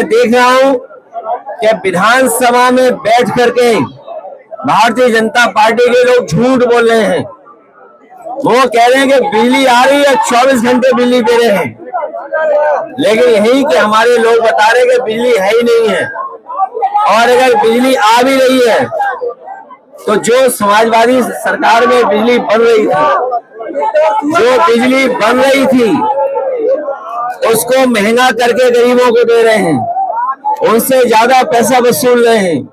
देख रहा हूं कि विधानसभा में बैठ करके भारतीय जनता पार्टी के लोग झूठ बोल रहे हैं। वो कह रहे हैं कि बिजली आ रही है, 24 घंटे बिजली दे रहे हैं, लेकिन यही कि हमारे लोग बता रहे हैं कि बिजली है ही नहीं है। और अगर बिजली आ भी रही है तो जो समाजवादी सरकार में बिजली बन रही थी, उसको महंगा करके गरीबों को दे रहे हैं, उनसे ज्यादा पैसा वसूल रहे हैं।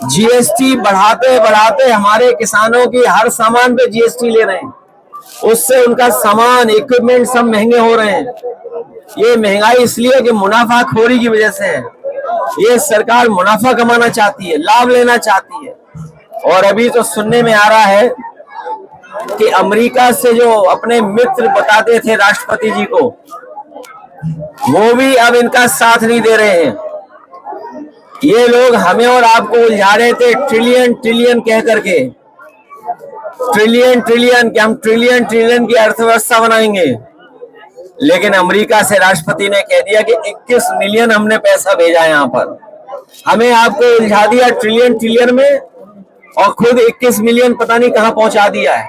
जीएसटी बढ़ाते बढ़ाते हमारे किसानों की हर सामान पे जीएसटी ले रहे हैं, उससे उनका सामान इक्विपमेंट सब महंगे हो रहे हैं। ये महंगाई इसलिए कि मुनाफाखोरी की वजह से है। ये सरकार मुनाफा कमाना चाहती है, लाभ लेना चाहती है। और अभी तो सुनने में आ रहा है कि अमेरिका से जो अपने मित्र बताते थे राष्ट्रपति जी को, वो भी अब इनका साथ नहीं दे रहे हैं। ये लोग हमें और आपको उलझा रहे थे ट्रिलियन ट्रिलियन कह करके, ट्रिलियन ट्रिलियन कि हम ट्रिलियन ट्रिलियन की अर्थव्यवस्था बनाएंगे। लेकिन अमेरिका से राष्ट्रपति ने कह दिया कि 21 मिलियन हमने पैसा भेजा है यहाँ पर, हमें आपको उलझा दिया ट्रिलियन ट्रिलियन में, और खुद 21 मिलियन पता नहीं कहां पहुंचा दिया है।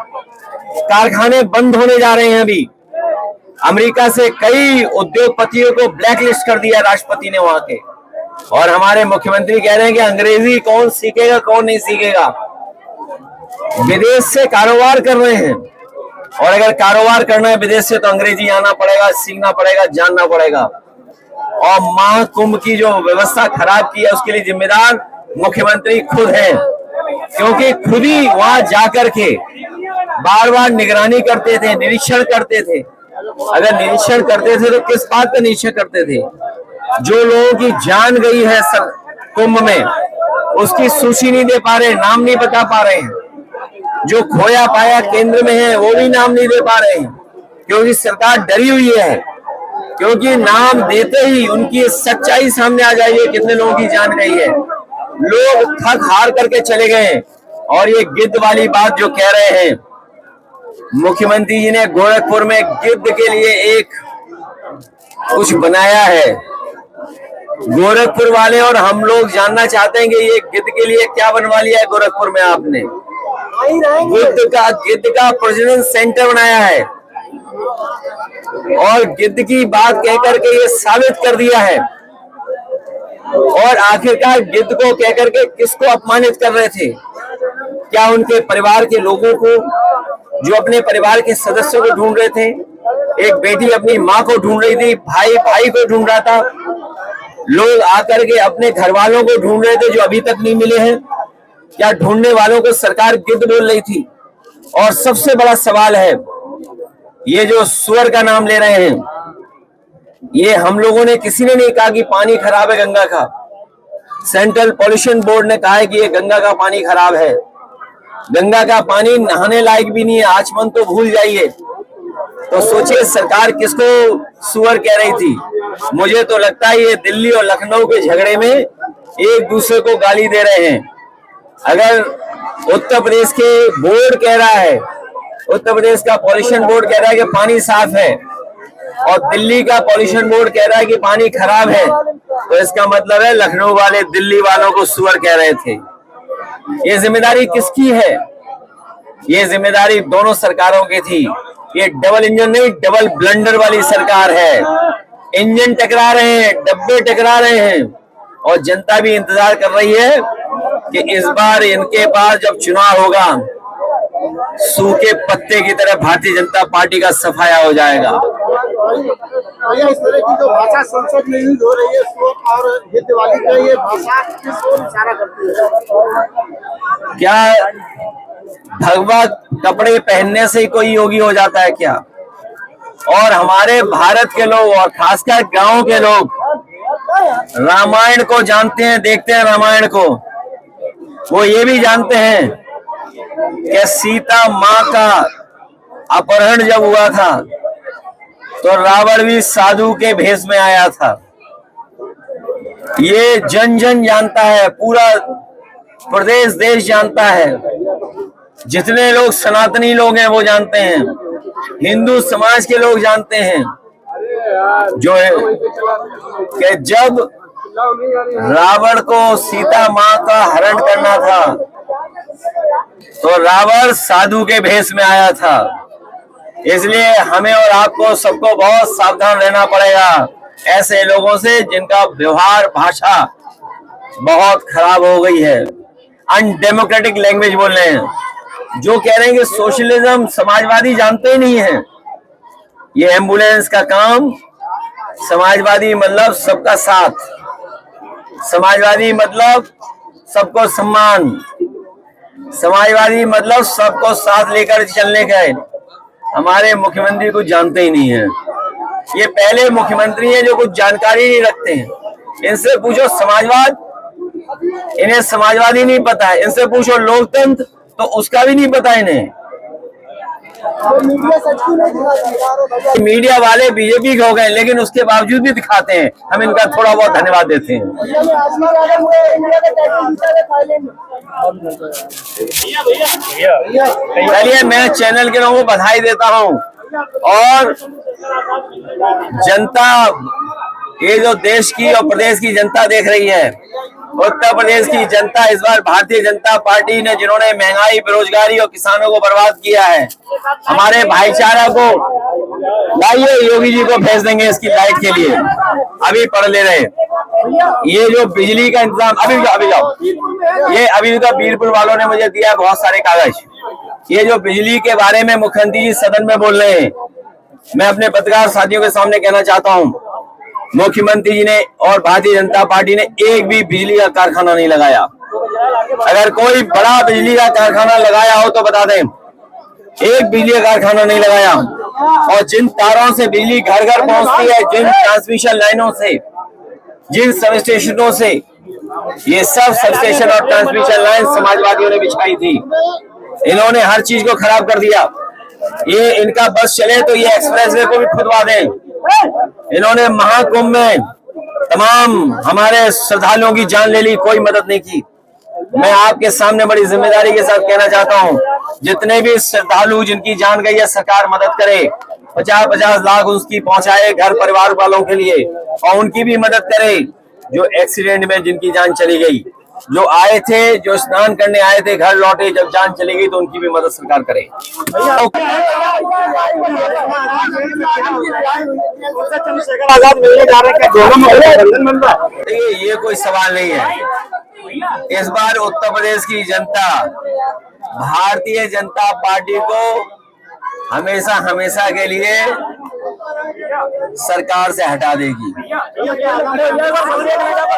कारखाने बंद होने जा रहे हैं। अभी अमेरिका से कई उद्योगपतियों को ब्लैकलिस्ट कर दिया राष्ट्रपति ने वहां के। और हमारे मुख्यमंत्री कह रहे हैं कि अंग्रेजी कौन सीखेगा कौन नहीं सीखेगा। विदेश से कारोबार कर रहे हैं, और अगर कारोबार करना है विदेश से तो अंग्रेजी आना पड़ेगा, सीखना पड़ेगा, जानना पड़ेगा। और महाकुंभ की जो व्यवस्था खराब की है उसके लिए जिम्मेदार मुख्यमंत्री खुद हैं, क्योंकि खुद ही वहां जाकर के बार बार निगरानी करते थे, निरीक्षण करते थे। अगर निरीक्षण करते थे तो किस बात का निरीक्षण करते थे? जो लोगों की जान गई है कुंभ में, उसकी सूची नहीं दे पा रहे, नाम नहीं बता पा रहे हैं। जो खोया पाया केंद्र में है वो भी नाम नहीं दे पा रहे हैं, क्योंकि सरकार डरी हुई है, क्योंकि नाम देते ही उनकी सच्चाई सामने आ जाएगी, कितने लोगों की जान गई है। लोग थक हार करके चले गए। और ये गिद्ध वाली बात जो कह रहे हैं, मुख्यमंत्री जी ने गोरखपुर में गिद्ध के लिए एक कुछ बनाया है। गोरखपुर वाले और हम लोग जानना चाहते हैं कि ये गिद्ध के लिए क्या बनवा लिया है गोरखपुर में आपने। गिद्ध का प्रजनन सेंटर बनाया है, और गिद्ध की बात कहकर के ये साबित कर दिया है। और आखिरकार गिद्ध को कहकर के किसको अपमानित कर रहे थे? क्या उनके परिवार के लोगों को, जो अपने परिवार के सदस्यों को ढूंढ रहे थे? एक बेटी अपनी माँ को ढूंढ रही थी, भाई भाई को ढूंढ रहा था, लोग आकर के अपने घर वालों को ढूंढ रहे थे जो अभी तक नहीं मिले हैं। क्या ढूंढने वालों को सरकार गिद्ध बोल रही थी? और सबसे बड़ा सवाल है, ये जो सुअर का नाम ले रहे हैं, ये हम लोगों ने किसी ने नहीं कहा कि पानी खराब है गंगा का। सेंट्रल पॉल्यूशन बोर्ड ने कहा है कि ये गंगा का पानी खराब है। गंगा का पानी नहाने लायक भी नहीं है, आचमन तो भूल जाइए। तो सोचिए सरकार किसको सुअर कह रही थी। मुझे तो लगता है ये दिल्ली और लखनऊ के झगड़े में एक दूसरे को गाली दे रहे हैं। अगर उत्तर प्रदेश के बोर्ड कह रहा है, उत्तर प्रदेश का पॉल्यूशन बोर्ड कह रहा है कि पानी साफ है, और दिल्ली का पॉल्यूशन बोर्ड कह रहा है कि पानी खराब है, तो इसका मतलब है लखनऊ वाले दिल्ली वालों को सुअर कह रहे थे। ये जिम्मेदारी किसकी है? ये जिम्मेदारी दोनों सरकारों की थी। ये डबल इंजन नहीं, डबल ब्लंडर वाली सरकार है। इंजन टकरा रहे हैं, डब्बे टकरा रहे हैं, और जनता भी इंतजार कर रही है कि इस बार इनके पास जब चुनाव होगा, सूखे पत्ते की तरह भारतीय जनता पार्टी का सफाया हो जाएगा। इस तरह की जो भाषा संसद में यूज हो रही है, और गिद्ध वाली का ये भाषा किस ओर इशारा करती है? क्या भगवा कपड़े पहनने से ही कोई योगी हो जाता है क्या? और हमारे भारत के लोग, और खासकर गांव के लोग, रामायण को जानते हैं, देखते हैं रामायण को। वो ये भी जानते हैं कि सीता माँ का अपहरण जब हुआ था तो रावण भी साधु के भेष में आया था। ये जन जन जानता है, पूरा प्रदेश देश जानता है। जितने लोग सनातनी लोग हैं वो जानते हैं, हिंदू समाज के लोग जानते हैं, जो है कि जब रावण को सीता माँ का हरण करना था, तो रावण साधु के भेष में आया था। इसलिए हमें और आपको सबको बहुत सावधान रहना पड़ेगा ऐसे लोगों से जिनका व्यवहार भाषा बहुत खराब हो गई है, अनडेमोक्रेटिक लैंग्वेज बोल रहे हैं, जो कह रहे हैं कि सोशलिज्म समाजवादी जानते ही नहीं है। ये एम्बुलेंस का काम, समाजवादी मतलब सबका साथ, समाजवादी मतलब सबको सम्मान, समाजवादी मतलब सबको साथ लेकर चलने का है। हमारे मुख्यमंत्री कुछ जानते ही नहीं है। ये पहले मुख्यमंत्री हैं जो कुछ जानकारी नहीं रखते हैं। इनसे पूछो समाजवाद, इन्हें समाजवादी नहीं पता है। इनसे पूछो लोकतंत्र, तो उसका भी नहीं पता इन्हें। मीडिया वाले बीजेपी के हो गए, लेकिन उसके बावजूद भी दिखाते हैं। हम इनका थोड़ा बहुत धन्यवाद देते हैं। चलिए, मैं चैनल के लोगों को बधाई देता हूं, और जनता, ये जो देश की और प्रदेश की जनता देख रही है, उत्तर प्रदेश की जनता इस बार भारतीय जनता पार्टी ने, जिन्होंने महंगाई, बेरोजगारी और किसानों को बर्बाद किया है, हमारे भाईचारा को, लाइए योगी जी को भेज देंगे इसकी लाइट के लिए। अभी पढ़ ले रहे, ये जो बिजली का इंतजाम, अभी जाओ, ये अभी तो बीरपुर वालों ने मुझे दिया बहुत सारे कागज। ये जो बिजली के बारे में मुख्यमंत्री जी सदन में बोल रहे हैं, मैं अपने पत्रकार साथियों के सामने कहना चाहता हूं, मुख्यमंत्री जी ने और भारतीय जनता पार्टी ने एक भी बिजली का कारखाना नहीं लगाया। अगर कोई बड़ा बिजली का कारखाना लगाया हो तो बता दें। एक बिजली का कारखाना नहीं लगाया। और जिन तारों से बिजली घर घर पहुंचती है, जिन ट्रांसमिशन लाइनों से, जिन सब स्टेशनों से, ये सब सब स्टेशन और ट्रांसमिशन लाइन समाजवादियों ने बिछाई थी। इन्होंने हर चीज को खराब कर दिया। ये इनका बस चले तो ये एक्सप्रेसवे को भी खुदवा दें। इन्होंने महाकुंभ में तमाम हमारे श्रद्धालुओं की जान ले ली, कोई मदद नहीं की। मैं आपके सामने बड़ी जिम्मेदारी के साथ कहना चाहता हूं, जितने भी श्रद्धालु जिनकी जान गई है, सरकार मदद करे। 50-50 लाख उसकी पहुंचाए घर परिवार वालों के लिए, और उनकी भी मदद करे जो एक्सीडेंट में जिनकी जान चली गई, जो आए थे, जो स्नान करने आए थे, घर लौटे, जब जान चली गई तो उनकी भी मदद सरकार करे। ये कोई सवाल नहीं है। इस बार उत्तर प्रदेश की जनता भारतीय जनता पार्टी को हमेशा हमेशा के लिए सरकार से हटा देगी।